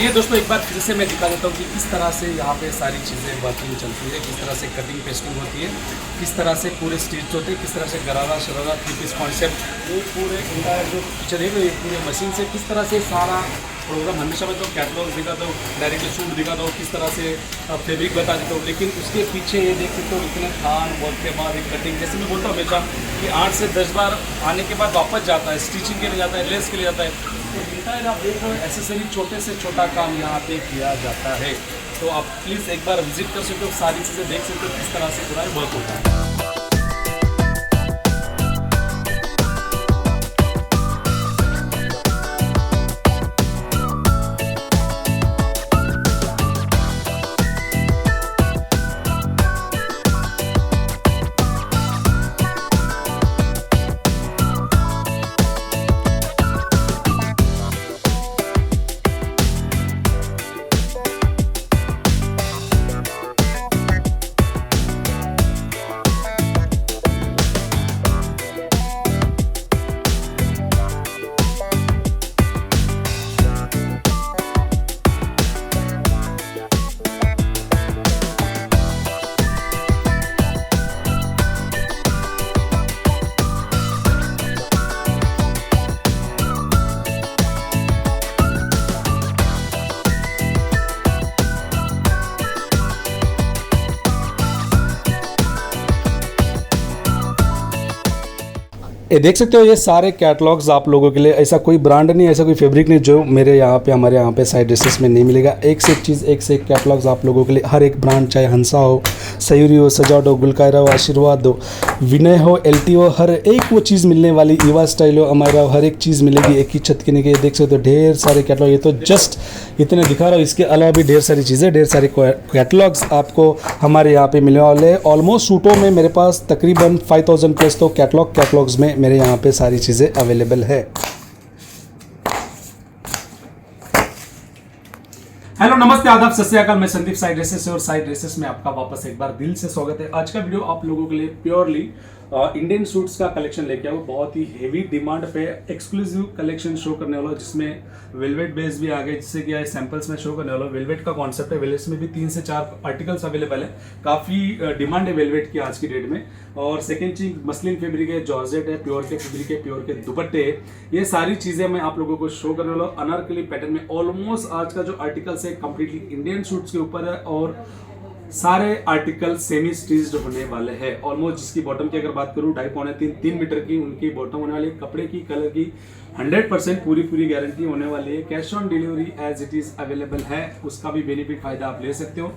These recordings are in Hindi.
आइए दोस्तों, एक बार फिर से मैं दिखा देता हूँ कि किस तरह से यहाँ पे सारी चीज़ें वर्किंग चलती है, किस तरह से कटिंग पेस्टिंग होती है, किस तरह से पूरे स्टिच होते हैं, किस तरह से गरारा शरारा थ्री पीस कॉन्सेप्ट, ये पूरे इंटायर जो पिक्चर है ये पूरे मशीन से किस तरह से सारा प्रोग्राम। हमेशा मैं तो कैटलॉग दिखाता हूँ, डायरेक्टली शूट दिखाता हूँ, किस तरह से फैब्रिक बता देता हूँ, लेकिन उसके पीछे ये देख सकते हो इतने थान वर्क के बाद एक कटिंग। जैसे मैं बोलता हूँ हमेशा कि 8 से 10 बार आने के बाद वापस जाता है, स्टिचिंग के लिए जाता है, लेस के लिए जाता है। तो इंटायर आप देख रहे हो एसेसरी छोटे से छोटा काम यहाँ पे किया जाता है। तो आप प्लीज़ एक बार विजिट कर सकते हो, सारी चीज़ें देख सकते हो किस तरह से पूरा वर्क होता है। ये देख सकते हो, ये सारे कैटलॉग्स आप लोगों के लिए, ऐसा कोई ब्रांड नहीं, ऐसा कोई फैब्रिक नहीं जो मेरे यहाँ पे हमारे यहाँ पे साइड ड्रेसेस में नहीं मिलेगा। एक से एक चीज़, एक से एक कैटलॉग्स आप लोगों के लिए, हर एक ब्रांड, चाहे हंसा हो, सयूरी हो, सजावट हो, गुलकायरा हो, आशीर्वाद हो, विनय हो, एलटी हो, हर एक वो चीज़ मिलने वाली, ईवा स्टाइल हो, हमारा हर एक चीज़ मिलेगी एक ही छत के नीचे। देख सकते हो ढेर सारे कैटलॉग, ये तो जस्ट इतने दिखा रहा हूँ, इसके अलावा भी ढेर सारी चीज़ें, ढेर सारे कैटलॉग्स आपको हमारे यहाँ पे मिलने वाले हैं। ऑलमोस्ट सूटों में मेरे पास तकरीबन 5000 प्लस तो कैटलॉग्स में मेरे यहाँ पे सारी चीज़ें अवेलेबल है। हेलो, नमस्ते, आदाब, सत श्री अकाल। मैं संदीप साइड ड्रेसेस से, और साइड ड्रेसेस में आपका वापस एक बार दिल से स्वागत है। आज का वीडियो आप लोगों के लिए प्योरली इंडियन सूट्स का कलेक्शन लेके आया हूँ। बहुत ही हेवी डिमांड पे एक्सक्लूसिव कलेक्शन शो करने वाला हूँ, जिसमें वेलवेट बेस भी आ गए, जिससे कि सैंपल्स में शो करने वाला हूँ। वेलवेट का कॉन्सेप्ट है, वेलवेट में भी 3 से 4 आर्टिकल्स अवेलेबल है। काफ़ी डिमांड है वेलवेट की आज की डेट में। और सेकेंड चीज मसलिन फैब्रिक है, जॉर्जेट है, प्योर के फैब्रिक है, प्योर के दुपट्टे है। ये सारी चीज़ें मैं आप लोगों को शो करने वाला हूँ अनारकली पैटर्न में। ऑलमोस्ट आज का जो आर्टिकल्स है कम्प्लीटली इंडियन सूट्स के ऊपर है, और सारे आर्टिकल सेमी स्टिच्ड होने वाले हैं। ऑलमोस्ट जिसकी बॉटम की अगर बात करूं 2.5 3 मीटर की उनकी बॉटम होने वाली है। कपड़े की, कलर की 100% पूरी गारंटी होने वाली है। Cash on delivery as it is available है, उसका भी बेनिफिट फायदा आप ले सकते हो।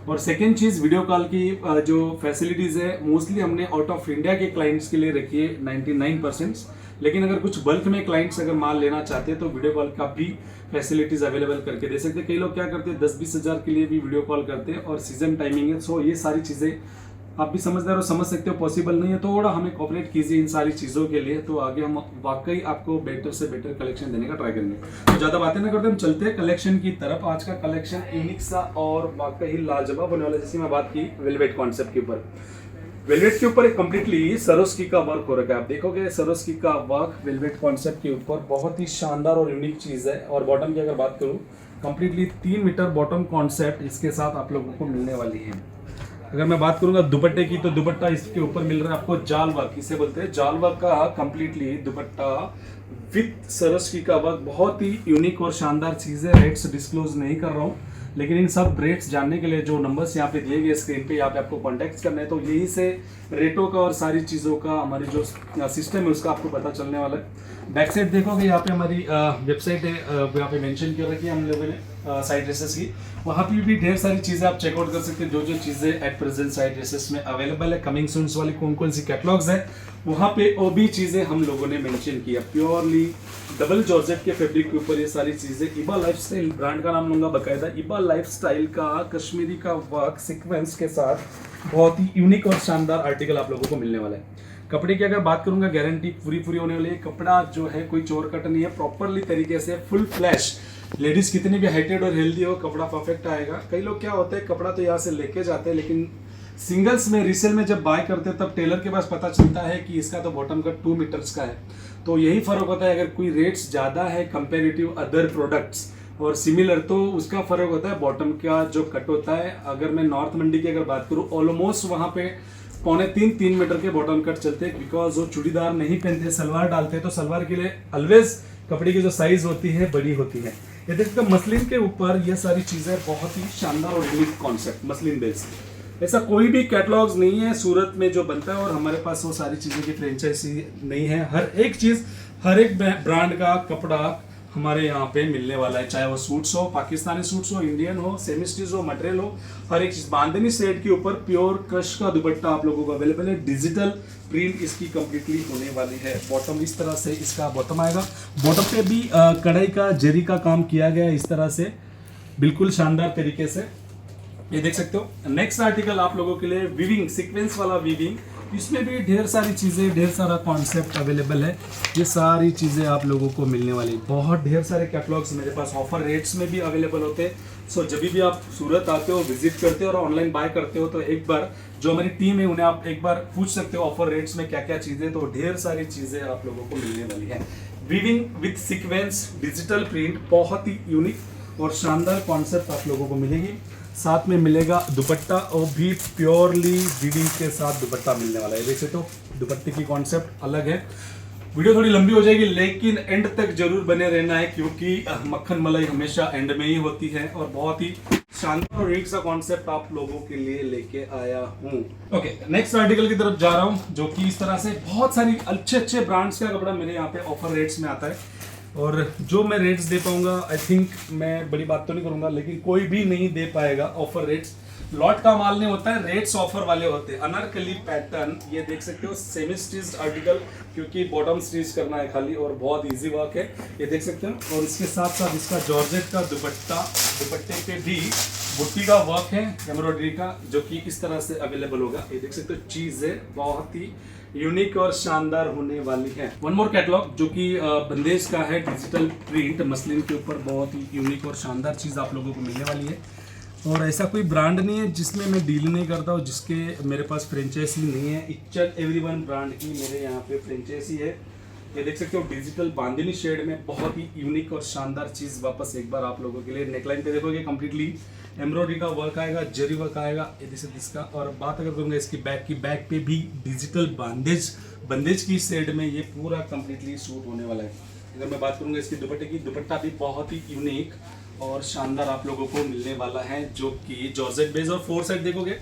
और सेकेंड चीज, वीडियो कॉल की जो फैसिलिटीज है मोस्टली हमने आउट ऑफ इंडिया के क्लाइंट्स के लिए रखी है 99%। लेकिन अगर कुछ बल्क में क्लाइंट्स अगर माल लेना चाहते हैं तो वीडियो कॉल का भी फैसिलिटीज अवेलेबल करके दे सकते हैं। कई लोग क्या करते हैं 10-20 हज़ार के लिए भी वीडियो कॉल करते हैं, और सीजन टाइमिंग है। सो ये सारी चीज़ें आप भी समझदार हो, समझ सकते हो, पॉसिबल नहीं है। तो थोड़ा हमें कोऑपरेट कीजिए इन सारी चीज़ों के लिए, तो आगे हम वाकई आपको बेटर से बेटर कलेक्शन देने का ट्राई करेंगे। तो ज़्यादा बातें ना करते हम चलते हैं कलेक्शन की तरफ। आज का कलेक्शन यूनिक सा और वाकई लाजवाब होने वाला है। जैसे मैं बात की वेलवेट कॉन्सेप्ट के ऊपर, वेलवेट के ऊपर एक कम्प्लीटली सरोस्की का वर्क हो रखा है। आप देखोगे सरोस्की का वर्क वेलवेट कॉन्सेप्ट के ऊपर बहुत ही शानदार और यूनिक चीज़ है। और बॉटम की अगर बात करूँ, कम्प्लीटली 3 मीटर बॉटम कॉन्सेप्ट इसके साथ आप लोगों को मिलने वाली है। अगर मैं बात करूंगा दुपट्टे की, तो दुपट्टा इसके ऊपर मिल रहा है आपको जाल वर्क, इसे बोलते हैं जाल वर्क का कम्प्लीटली दुपट्टा विथ सरोस्की का वर्क। बहुत ही यूनिक और शानदार चीज़ है। रेट्स डिस्क्लोज नहीं कर रहा हूँ, लेकिन इन सब रेट्स जानने के लिए जो नंबर्स यहाँ पे दिए गए स्क्रीन पे, यहाँ पे आपको कॉन्टैक्ट करना है। तो यही से रेटों का और सारी चीज़ों का हमारी जो सिस्टम है उसका आपको पता चलने वाला है। बैक साइड देखोगे, यहाँ पे हमारी वेबसाइट है, यहाँ पे मेंशन कर रखी है हम लोगों ने साइड ड्रेसेस की। वहाँ पे भी ढेर सारी चीज़ें आप चेकआउट कर सकते हैं, जो जो चीज़ें एट प्रेजेंट साइड ड्रेसेस में अवेलेबल है। कमिंग सून्स वाली कौन कौन सी कैटलॉग्स है वहाँ पे वो भी चीज़ें हम लोगों ने मेंशन किया। प्योरली डबल जॉर्जेट के फैब्रिक के ऊपर ये सारी चीज़ें। इबा लाइफस्टाइल ब्रांड का नाम लूंगा बाकायदा। इबा लाइफस्टाइल का कश्मीरी का वर्क सीक्वेंस के साथ बहुत ही यूनिक और शानदार आर्टिकल आप लोगों को मिलने वाला है। कपड़े की अगर बात करूंगा, गारंटी पूरी होने वाली है। कपड़ा जो है कोई चोर कट नहीं है, प्रॉपरली तरीके से फुल फ्लैश। लेडीज कितनी भी हाइटेड और हेल्दी हो, कपड़ा परफेक्ट आएगा। कई लोग क्या होते हैं, कपड़ा तो यहाँ से लेके जाते हैं, लेकिन सिंगल्स में रीसेल में जब बाय करते हैं तब टेलर के पास पता चलता है कि इसका तो बॉटम का 2 मीटर्स का है। तो यही फर्क होता है। अगर कोई रेट्स ज़्यादा है कंपेरेटिव अदर प्रोडक्ट्स, और सिमिलर तो उसका फर्क होता है बॉटम का जो कट होता है। अगर मैं नॉर्थ मंडी की अगर बात करूँ, ऑलमोस्ट वहाँ पे 2.25-3 मीटर के बॉटम कट चलते हैं, बिकॉज वो चूड़ीदार नहीं पहनते, सलवार डालते हैं, तो सलवार के लिए ऑलवेज कपड़े की जो साइज होती है बड़ी होती है। ये देखते हैं मसलिन के ऊपर ये सारी चीजें बहुत ही शानदार और यूनिक कॉन्सेप्ट मसलिन बेस्ड। ऐसा कोई भी कैटलॉग्स नहीं है सूरत में जो बनता है और हमारे पास वो सारी चीज़ों की फ्रेंचाइजी नहीं है। हर एक चीज़, हर एक ब्रांड का कपड़ा हमारे यहाँ पे मिलने वाला है, चाहे वो सूट्स हो, पाकिस्तानी सूट्स हो, इंडियन हो, सेमी स्टिच हो, मटेरियल हो, हर एक चीज़। बांधनी सेट के ऊपर प्योर क्रश का दुपट्टा आप लोगों को अवेलेबल है। डिजिटल प्रिंट इसकी कंप्लीटली होने वाली है। बॉटम इस तरह से इसका बॉटम आएगा। बॉटम पे भी कढ़ाई का जरी का काम किया गया है इस तरह से, बिल्कुल शानदार तरीके से, ये देख सकते हो। नेक्स्ट आर्टिकल आप लोगों के लिए विविंग, सीक्वेंस वाला विविंग, इसमें भी ढेर सारी चीज़ें, ढेर सारा कॉन्सेप्ट अवेलेबल है। ये सारी चीज़ें आप लोगों को मिलने वाली, बहुत ढेर सारे कैटलॉग्स मेरे पास ऑफर रेट्स में भी अवेलेबल होते हैं। सो जब भी आप सूरत आते हो, विजिट करते हो और ऑनलाइन बाय करते हो, तो एक बार जो हमारी टीम है उन्हें आप एक बार पूछ सकते हो ऑफर रेट्स में क्या क्या चीज़ें, तो ढेर सारी चीज़ें आप लोगों को मिलने वाली है। Viewing with sequence digital print, बहुत ही यूनिक और शानदार कॉन्सेप्ट आप लोगों को मिलेगी। साथ में मिलेगा दुपट्टा, और भी प्योरली विविंग के साथ दुपट्टा मिलने वाला है। देख सकते हो दुपट्टे की कॉन्सेप्ट अलग है। वीडियो थोड़ी लंबी हो जाएगी लेकिन एंड तक जरूर बने रहना है, क्योंकि मक्खन मलाई हमेशा एंड में ही होती है और बहुत ही शानदार और यूनिक सा कॉन्सेप्ट आप लोगों के लिए लेके आया हूँ। ओके, नेक्स्ट आर्टिकल की तरफ जा रहा हूँ, जो कि इस तरह से बहुत सारी अच्छे अच्छे ब्रांड्स का कपड़ा मेरे यहाँ पे ऑफर रेट्स में आता है। और जो मैं रेट्स दे पाऊंगा, आई थिंक मैं बड़ी बात तो नहीं करूंगा, लेकिन कोई भी नहीं दे पाएगा ऑफर रेट्स। लॉट का माल नहीं होता है, रेट्स ऑफर वाले होते हैं। अनारकली पैटर्न, ये देख सकते हो, सेमी स्टिच्ड आर्टिकल, क्योंकि बॉटम स्टिच करना है खाली और बहुत इजी वर्क है, ये देख सकते हो। और इसके साथ साथ इसका जॉर्जेट का दुपट्टा, दुपट्टे पे भी बुट्टी का वर्क है एम्ब्रॉयडरी का, जो कि इस तरह से अवेलेबल होगा। ये देख सकते हो, चीज़ें बहुत ही यूनिक और शानदार होने वाली है। वन मोर कैटलॉग जो कि बंदेज का है, डिजिटल प्रिंट मसलिन के ऊपर, बहुत ही यूनिक और शानदार चीज़ आप लोगों को मिलने वाली है। और ऐसा कोई ब्रांड नहीं है जिसमें मैं डील नहीं करता हूँ, जिसके मेरे पास फ्रेंचाइजी नहीं है। इच एंड एवरीवन ब्रांड की मेरे यहाँ पे फ्रेंचाइजी है। ये देख सकते हो डिजिटल बांधनी शेड में बहुत ही यूनिक और शानदार चीज़ वापस एक बार आप लोगों के लिए। नेकलाइन पे देखोगे कंप्लीटली एम्ब्रॉयडरी का वर्क आएगा, जरी वर्क आएगा, इसका। और बात अगर करूँगा इसकी बैक की, बैक पे भी डिजिटल बंदेज की शेड में ये पूरा कंप्लीटली सूट होने वाला है। अगर मैं बात करूँगा इसकी दुपट्टे की, दुपट्टा भी बहुत ही यूनिक और शानदार आप लोगों को मिलने वाला है, जो कि जॉर्जेट बेस। और 4 साइड देखोगे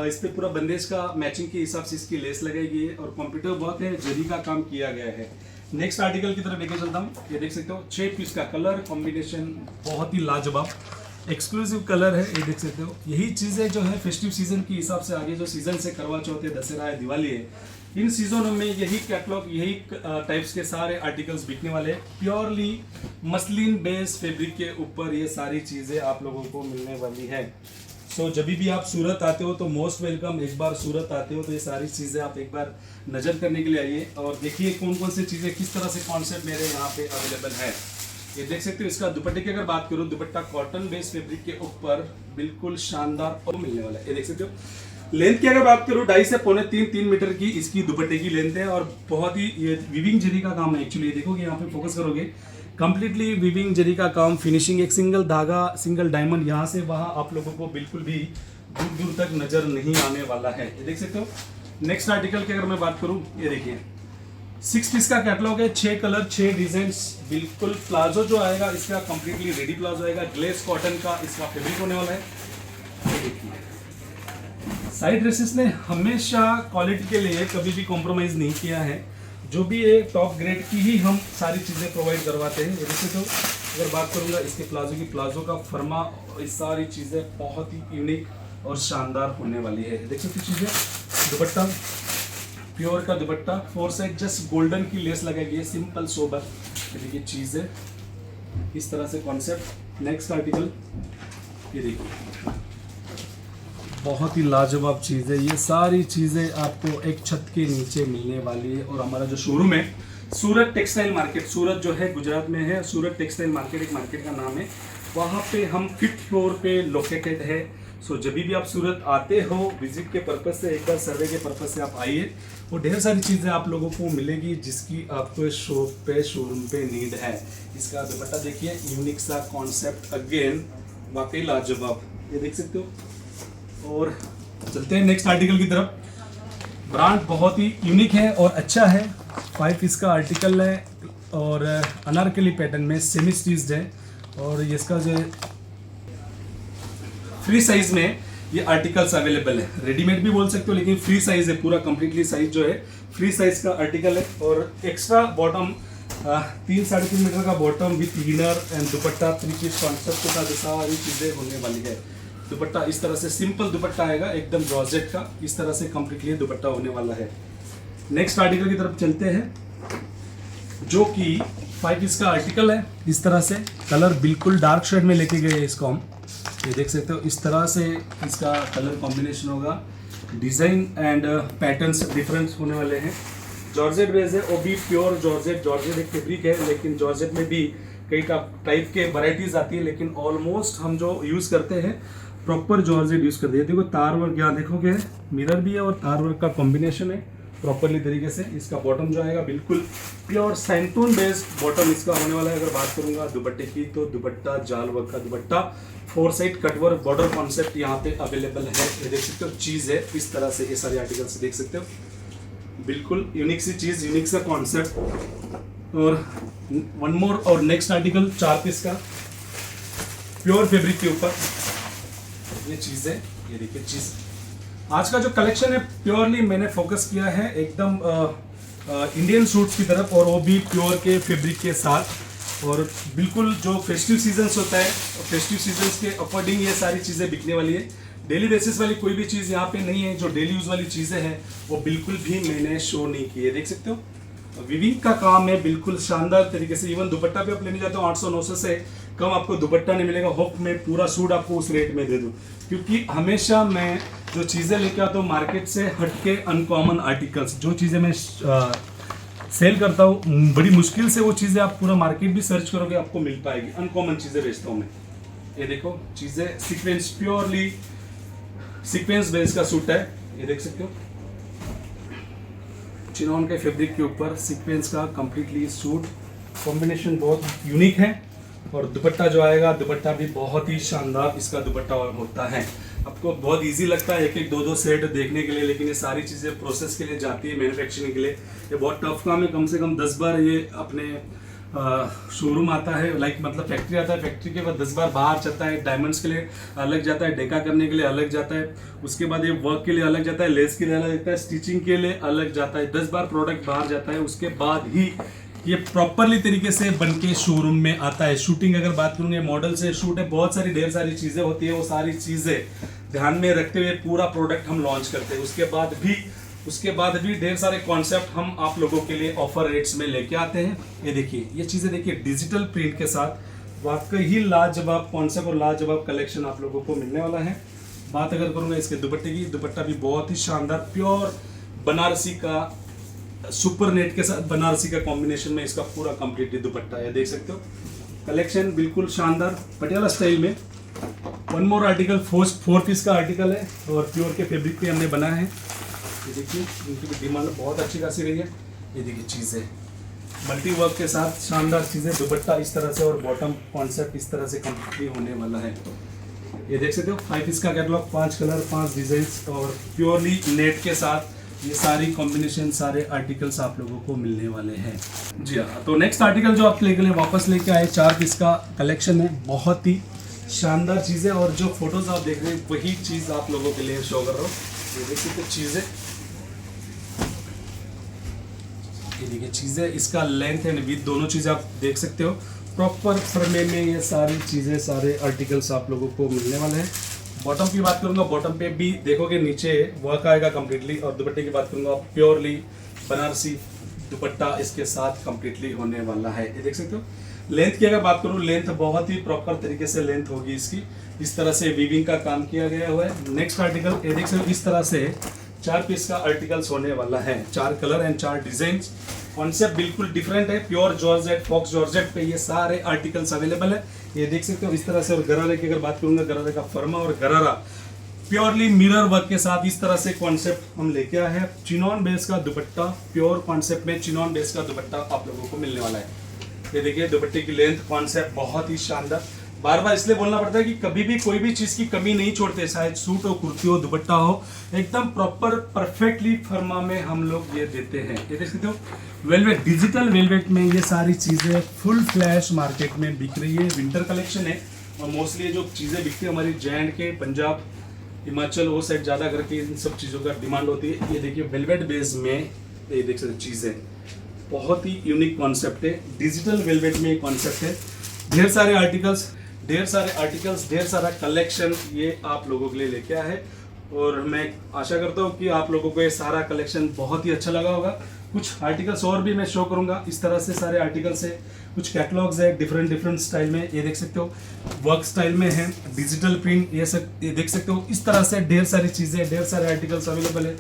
इस पे पूरा बंदेज का मैचिंग के हिसाब से इसकी लेस लगाई गई है और कंप्यूटर वर्क है, जरी का काम किया गया है। नेक्स्ट आर्टिकल की तरफ लेके चलता हूँ। ये देख सकते हो 6 पीस का कलर कॉम्बिनेशन, बहुत ही लाजवाब एक्सक्लूसिव कलर है। ये देख सकते हो, यही चीज़ें जो है फेस्टिव सीजन के हिसाब से, आगे जो सीजन से करवा चौथ है, दशहरा है, दिवाली है, इन सीजनों में यही कैटलॉग, यही टाइप्स के सारे आर्टिकल्स बिकने वाले हैं। प्योरली मसलिन बेस फैब्रिक के ऊपर ये सारी चीज़ें आप लोगों को मिलने वाली है। सो जब भी आप सूरत आते हो तो मोस्ट वेलकम। एक बार सूरत आते हो तो ये सारी चीज़ें आप एक बार नज़र करने के लिए आइए और देखिए कौन कौन सी चीज़ें, किस तरह से कॉन्सेप्ट मेरे यहाँ पे अवेलेबल है। ये देख सकते हो। इसका दुपट्टे की अगर बात करूँ, दुपट्टा कॉटन बेस फैब्रिक के ऊपर बिल्कुल शानदार और मिलने वाला है। ये देख सकते हो। लेंथ की अगर बात करूँ, 2.5 से 3.25 मीटर की इसकी दुपट्टे की लेंथ है और बहुत ही ये विविंग जरी का काम है। एक्चुअली देखोगे, यहाँ पे फोकस करोगे, कंप्लीटली विविंग जरी का काम, फिनिशिंग, एक सिंगल धागा, सिंगल डायमंड यहाँ से वहाँ आप लोगों को बिल्कुल भी दूर दूर तक नजर नहीं आने वाला है। ये देख सकते हो। नेक्स्ट आर्टिकल की अगर मैं बात करूँ, ये देखिए 6 पीस का कैटलॉग है, 6 कलर, 6 डिजाइन, बिल्कुल। प्लाजो जो आएगा इसका कंप्लीटली रेडी प्लाजो आएगा, ग्लेस कॉटन का इसका फैब्रिक होने वाला है। ये देखिए, साइड ड्रेसेस ने हमेशा क्वालिटी के लिए कभी भी कॉम्प्रोमाइज़ नहीं किया है। जो भी एक टॉप ग्रेड की ही हम सारी चीज़ें प्रोवाइड करवाते हैं। जैसे तो अगर बात करूँगा इसके प्लाजो की, प्लाजो का फर्मा, ये सारी चीज़ें बहुत ही यूनिक और शानदार होने वाली है। देख सकते चीज़ें, दुपट्टा प्योर का दुपट्टा, 4 साइड जस्ट गोल्डन की लेस लगाई गई है, सिंपल सोबर। देखिए चीज़ें इस तरह से कॉन्सेप्ट। नेक्स्ट आर्टिकल, ये देखिए बहुत ही लाजवाब चीज़ है। ये सारी चीज़ें आपको एक छत के नीचे मिलने वाली है। और हमारा जो शोरूम है सूरत टेक्सटाइल मार्केट, सूरत जो है गुजरात में है, सूरत टेक्सटाइल मार्केट एक मार्केट का नाम है, वहाँ पे हम 5th फ्लोर पे लोकेटेड है। सो जब भी आप सूरत आते हो विजिट के पर्पज से, एक बार सर्वे के पर्पज से आप आइए, और ढेर सारी चीज़ें आप लोगों को मिलेगी जिसकी आपको शॉप पे शोरूम पे नीड है। इसका दुपट्टा देखिए, यूनिक सा कॉन्सेप्ट, अगेन वाकई लाजवाब, ये देख सकते हो। और चलते हैं नेक्स्ट आर्टिकल की तरफ। ब्रांड बहुत ही यूनिक है और अच्छा है। 5 पीस का आर्टिकल है और अनारकली पैटर्न में सेमी स्टिच्ड है, और इसका जो फ्री साइज में ये आर्टिकल्स अवेलेबल है। रेडीमेड भी बोल सकते हो लेकिन फ्री साइज है, पूरा कंप्लीटली साइज जो है फ्री साइज का आर्टिकल है। और एक्स्ट्रा बॉटम 3-3.5 मीटर का bottom with inner and dupatta 3 piece concept के साथ सारी चीज़ें होने वाली है। दुपट्टा इस तरह से सिंपल दुपट्टा आएगा एकदम जॉर्जेट का, इस तरह से कंप्लीटली दुपट्टा होने वाला है। नेक्स्ट आर्टिकल की तरफ चलते हैं जो कि 5 पीस का आर्टिकल है। इस तरह से कलर बिल्कुल डार्क शेड में लेके गए इसको हम, ये देख सकते हो। इस तरह से इसका कलर कॉम्बिनेशन होगा, डिज़ाइन एंड पैटर्न्स डिफरेंस होने वाले हैं। जॉर्जेट बेस है, वो भी प्योर जॉर्जेट। जॉर्जेट एक फैब्रिक है लेकिन जॉर्जेट में भी कई टाइप के वैरायटीज आती है, लेकिन ऑलमोस्ट हम जो यूज़ करते हैं प्रॉपर जॉर्जेट यूज़ करते हैं। देखो तार वर्क यहाँ देखोगे मिरर भी है और तार वर्क का कॉम्बिनेशन है प्रॉपरली तरीके से। इसका बॉटम जो आएगा बिल्कुल प्योर सैंटून बेस्ड बॉटम इसका होने वाला है। अगर बात करूंगा दुपट्टे की तो दुपट्टा जाल वर्क का दुपट्टा, 4 साइड कटवर्क बॉर्डर कॉन्सेप्ट यहाँ पे अवेलेबल है। ये देख सकते हो, चीज़ है इस तरह से, ये सारे आर्टिकल्स देख सकते हो, बिल्कुल यूनिक सी चीज़, यूनिक सा कॉन्सेप्ट। और वन मोर और नेक्स्ट आर्टिकल 4 पीस का प्योर फैब्रिक के ऊपर ये चीज़ है, ये देखिए चीज़। आज का जो कलेक्शन है प्योरली मैंने फोकस किया है एकदम इंडियन सूट्स की तरफ, और वो भी प्योर के फैब्रिक के साथ। और बिल्कुल जो फेस्टिव सीजन्स होता है, फेस्टिव सीजन्स के अकॉर्डिंग ये सारी चीज़ें बिकने वाली है। डेली बेसिस वाली कोई भी चीज़ यहाँ पे नहीं है। जो डेली यूज़ वाली चीज़ें हैं वो बिल्कुल भी मैंने शो नहीं की है, देख सकते हो। विविंग का काम है बिल्कुल शानदार तरीके से। इवन दुपट्टा भी आप लेने जाते हो 800-900 से कम आपको दुपट्टा नहीं मिलेगा। होप मैं पूरा सूट आपको उस रेट में दे दूं, क्योंकि हमेशा मैं जो चीज़ें लेके आता हूँ मार्केट से हटके अनकॉमन आर्टिकल्स, जो चीज़ें मैं सेल करता हूँ बड़ी मुश्किल से वो चीज़ें आप पूरा मार्केट भी सर्च करोगे आपको मिल पाएगी। अनकॉमन चीज़ें बेचता हूँ मैं। ये देखो चीज़ें सीक्वेंस, प्योरली सीक्वेंस बेस का सूट है, ये देख सकते हो। चिनॉन के फैब्रिक के ऊपर सीक्वेंस का कंप्लीटली सूट, कॉम्बिनेशन बहुत यूनिक है। और दुपट्टा जो आएगा, दुपट्टा भी बहुत ही शानदार इसका दुपट्टा होता है। आपको बहुत इजी लगता है एक 2 सेट देखने के लिए, लेकिन ये सारी चीज़ें प्रोसेस के लिए जाती है, मैन्युफैक्चरिंग के लिए। ये बहुत टफ काम है। कम से कम 10 बार ये अपने शोरूम आता है, लाइक मतलब फैक्ट्री आता है, फैक्ट्री के बाद 10 बार बाहर जाता है। डायमंड्स के लिए अलग जाता है, डेका करने के लिए अलग जाता है, उसके बाद ये वर्क के लिए अलग जाता है, लेस के लिए अलग जाता है, स्टिचिंग के लिए अलग जाता है। 10 बार प्रोडक्ट बाहर जाता है, उसके बाद ही ये प्रॉपरली तरीके से बनके शोरूम में आता है। शूटिंग अगर बात करूँगे, मॉडल से शूट है, बहुत सारी ढेर सारी चीज़ें होती है। वो सारी चीज़ें ध्यान में रखते हुए पूरा प्रोडक्ट हम लॉन्च करते हैं। उसके बाद भी ढेर सारे कॉन्सेप्ट हम आप लोगों के लिए ऑफर रेट्स में लेके आते हैं। ये देखिए, ये चीज़ें देखिए डिजिटल प्रिंट के साथ वाकई ही लाजवाब कॉन्सेप्ट और लाजवाब कलेक्शन आप लोगों को मिलने वाला है। बात अगर करूँगा इसके दुपट्टे की, दुपट्टा भी बहुत ही शानदार प्योर बनारसी का सुपर नेट के साथ बनारसी का कॉम्बिनेशन में इसका पूरा कंप्लीटली दुपट्टा है, देख सकते हो। कलेक्शन बिल्कुल शानदार पटियाला स्टाइल में। वन मोर आर्टिकल 4 पीस का आर्टिकल है और प्योर के फैब्रिक पे हमने बनाया है। ये देखिए, इनकी भी डिमांड बहुत अच्छी खासी रही है। ये देखिए चीज़ें मल्टी वर्क के साथ शानदार चीज़ें, दुपट्टा इस तरह से और बॉटम कॉन्सेप्ट इस तरह से कंप्लीटली होने वाला है। ये देख सकते हो 5 पीस का कैटलॉग, 5 कलर, 5 डिजाइन और प्योरली नेट के साथ ये सारी कॉम्बिनेशन, सारे आर्टिकल्स आप लोगों को मिलने वाले हैं। जी हाँ, तो नेक्स्ट आर्टिकल जो आप लेके वापस लेके आए 4 पीस का कलेक्शन है। बहुत ही शानदार चीज़ें, और जो फोटोज आप देख रहे हैं वही चीज़ आप लोगों के लिए शो कर रहा हूँ। ये देख सकते चीज़ें, ये देखिए चीज़ें, इसका लेंथ एंड विड्थ दोनों चीज़ें आप देख सकते हो। प्रॉपर फ्रेम में ये सारी चीज़ें, सारे आर्टिकल्स आप लोगों को मिलने वाले हैं। बॉटम की बात करूंगा, बॉटम पे भी देखोगे नीचे वर्क आएगा कंप्लीटली। और दुपट्टे की बात करूंगा, प्योरली बनारसी दुपट्टा इसके साथ कंप्लीटली होने वाला है। ये देख सकते हो। लेंथ की अगर बात करूं, लेंथ बहुत ही प्रॉपर तरीके से लेंथ होगी इसकी। इस तरह से वीविंग का काम किया गया हुआ है। नेक्स्ट आर्टिकल ये देख सकते हो, इस तरह से 4 पीस का आर्टिकल्स होने वाला है। 4 कलर एंड 4 डिजाइन। कॉन्सेप्ट बिल्कुल डिफरेंट है। प्योर जॉर्जेट, फॉक्स जॉर्जेट पे ये सारे आर्टिकल्स अवेलेबल है। ये देख सकते हो इस तरह से। और गरारे की अगर बात करूंगा, गरारे का फर्मा और गरारा प्योरली मिरर वर्क के साथ इस तरह से कॉन्सेप्ट हम लेके आए हैं। चिनॉन बेस का दुपट्टा, प्योर कॉन्सेप्ट में चिनॉन बेस का दुपट्टा आप लोगों को मिलने वाला है। ये देखिए दुपट्टे की लेंथ कॉन्सेप्ट बहुत ही शानदार। बार बार इसलिए बोलना पड़ता है कि कभी भी कोई भी चीज की कमी नहीं छोड़ते, चाहे सूट हो, कुर्ती हो, दुपट्टा हो, एकदम प्रॉपर परफेक्टली फर्मा में हम लोग ये देते हैं। ये देख सकते हो वेलवेट, डिजिटल वेलवेट में ये सारी चीजें फुल फ्लैश मार्केट में बिक रही है। विंटर कलेक्शन है और मोस्टली जो चीजें बिकती है हमारी J&K, पंजाब, हिमाचल, वो साइड ज्यादा करके इन सब चीजों का डिमांड होती है। ये देखिए वेलवेट बेस में ये देख सकते चीजें बहुत ही यूनिक कॉन्सेप्ट है, डिजिटल वेलवेट में कॉन्सेप्ट है। ढेर सारे आर्टिकल्स, ढेर सारा कलेक्शन ये आप लोगों के लिए लेके आया है और मैं आशा करता हूँ कि आप लोगों को ये सारा कलेक्शन बहुत ही अच्छा लगा होगा। कुछ आर्टिकल्स और भी मैं शो करूंगा, इस तरह से सारे आर्टिकल्स है, कुछ कैटलॉग्स है डिफरेंट स्टाइल में। ये देख सकते हो वर्क स्टाइल में है, डिजिटल प्रिंट, ये देख सकते हो। इस तरह से ढेर सारी चीज़ें, ढेर सारे आर्टिकल्स अवेलेबल है।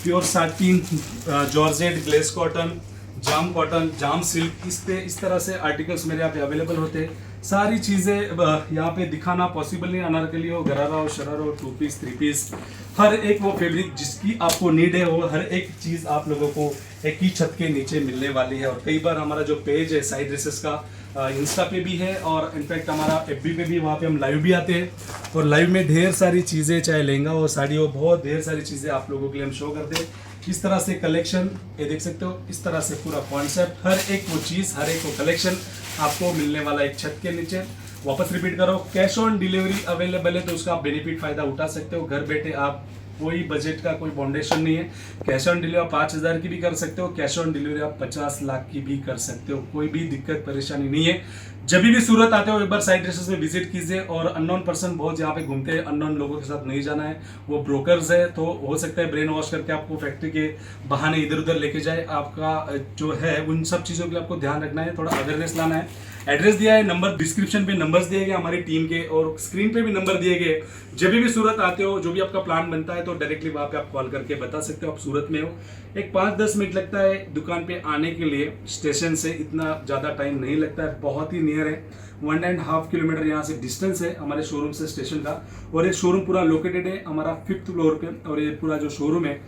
Pure satin, georgette, glace cotton, jam cotton, jam silk, इस तरह से आर्टिकल्स मेरे यहाँ पे अवेलेबल होते हैं। सारी चीज़ें यहाँ पे दिखाना पॉसिबल नहीं, अनारकली हो, गरारा हो, शरारा हो, 2 पीस 3 पीस, हर एक वो फैब्रिक जिसकी आपको नीड है वो हर एक चीज़ आप लोगों को एक ही छत के नीचे मिलने वाली है। और कई बार हमारा जो पेज है साइड ड्रेसेस का इंस्टा पे भी है और इनफैक्ट हमारा FB पे भी, वहाँ पे हम लाइव भी आते हैं और लाइव में ढेर सारी चीज़ें, चाहे लहंगा हो, साड़ी हो, बहुत ढेर सारी चीज़ें आप लोगों के लिए हम शो करते हैं। इस तरह से कलेक्शन ये देख सकते हो, इस तरह से पूरा कॉन्सेप्ट, हर एक वो चीज़, हर एक वो कलेक्शन आपको मिलने वाला एक छत के नीचे। वापस रिपीट करो, कैश ऑन डिलीवरी अवेलेबल है तो उसका आप बेनिफिट फायदा उठा सकते हो। घर बैठे आप, कोई बजट का कोई बाउंडेशन नहीं है। कैश ऑन डिलीवरी आप 5,000 की भी कर सकते हो, कैश ऑन डिलीवरी आप 50 लाख की भी कर सकते हो, कोई भी दिक्कत परेशानी नहीं है। जब भी सूरत आते हो एक बार साइड ड्रेसेस में विजिट कीजिए। और अननोन पर्सन बहुत यहाँ पे घूमते हैं, अननोन लोगों के साथ नहीं जाना है, वो ब्रोकर्स है, तो हो सकता है ब्रेन वॉश करके आपको फैक्ट्री के बहाने इधर उधर लेके जाए। आपका जो है उन सब चीज़ों के लिए आपको ध्यान रखना है, थोड़ा अवेयरनेस लाना है। एड्रेस दिया है, नंबर डिस्क्रिप्शन पे नंबर्स दिए गए हमारी टीम के और स्क्रीन पे भी नंबर दिए गए। जब भी सूरत आते हो, जो भी आपका प्लान बनता है तो डायरेक्टली वहाँ पे आप कॉल करके बता सकते हो आप सूरत में हो। एक 5-10 मिनट लगता है दुकान पे आने के लिए, स्टेशन से इतना ज़्यादा टाइम नहीं लगता है, बहुत ही नियर है। 1.5 किलोमीटर यहाँ से डिस्टेंस है हमारे शोरूम से स्टेशन का। और ये शोरूम पूरा लोकेटेड है हमारा 5th फ्लोर पे। और ये पूरा जो शोरूम है,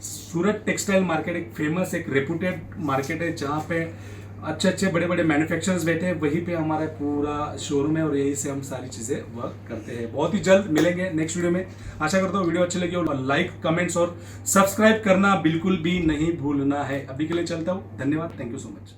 सूरत टेक्सटाइल मार्केट एक फेमस, एक रेपुटेड मार्केट है जहाँ पे अच्छे बड़े बड़े मैन्युफैक्चरर्स बैठे हैं, वहीं पे हमारा पूरा शोरूम है और यहीं से हम सारी चीज़ें वर्क करते हैं। बहुत ही जल्द मिलेंगे नेक्स्ट वीडियो में। आशा करता हूँ वीडियो अच्छी लगी और लाइक, कमेंट्स और सब्सक्राइब करना बिल्कुल भी नहीं भूलना है। अभी के लिए चलता हूँ, धन्यवाद, थैंक यू सो मच।